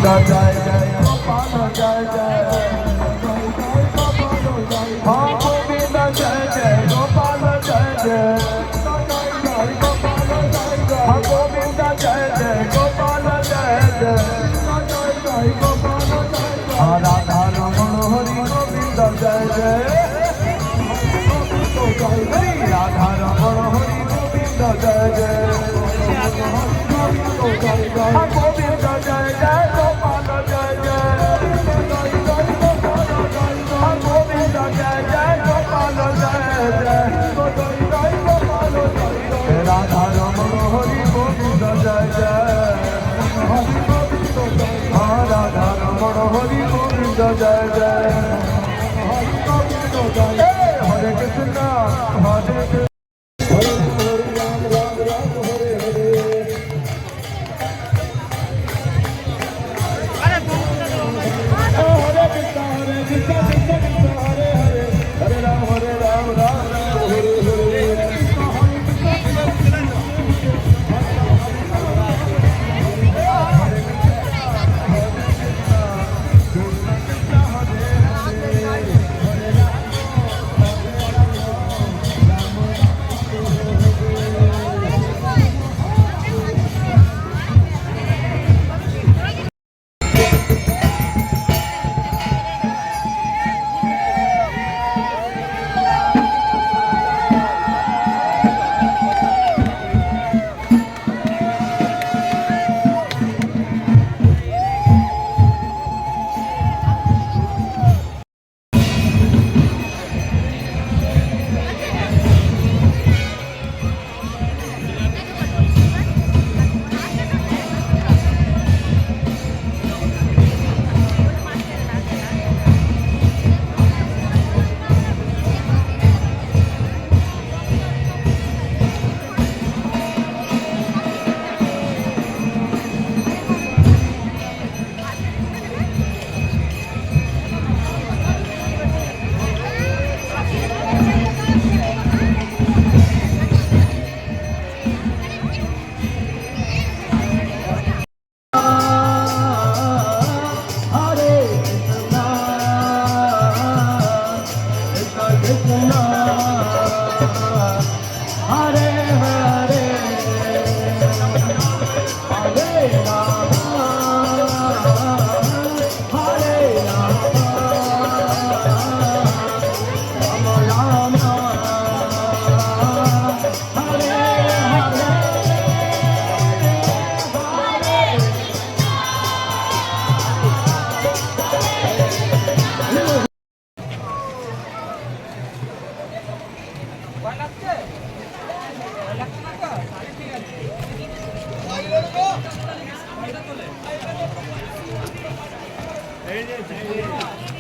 जय जय गोपाल जय जय हाँ गोविंद जय जय गोपाल जय जय हाँ गोविंद जय जय गोपाल जय जय हाँ राधा रमण हरि गोविंद जय जय राधा रमण हरि गोविंद जय जय हाँ गोविंद जय जय गोपाल जय जय हाँ गोविंद जय जय गोपाल जय जय राधा रमण हरि गोविंद जय जय हाँ राधा रमण हरि गोविंद जय जय हरे कृष्ण हरे कृष्ण এই যে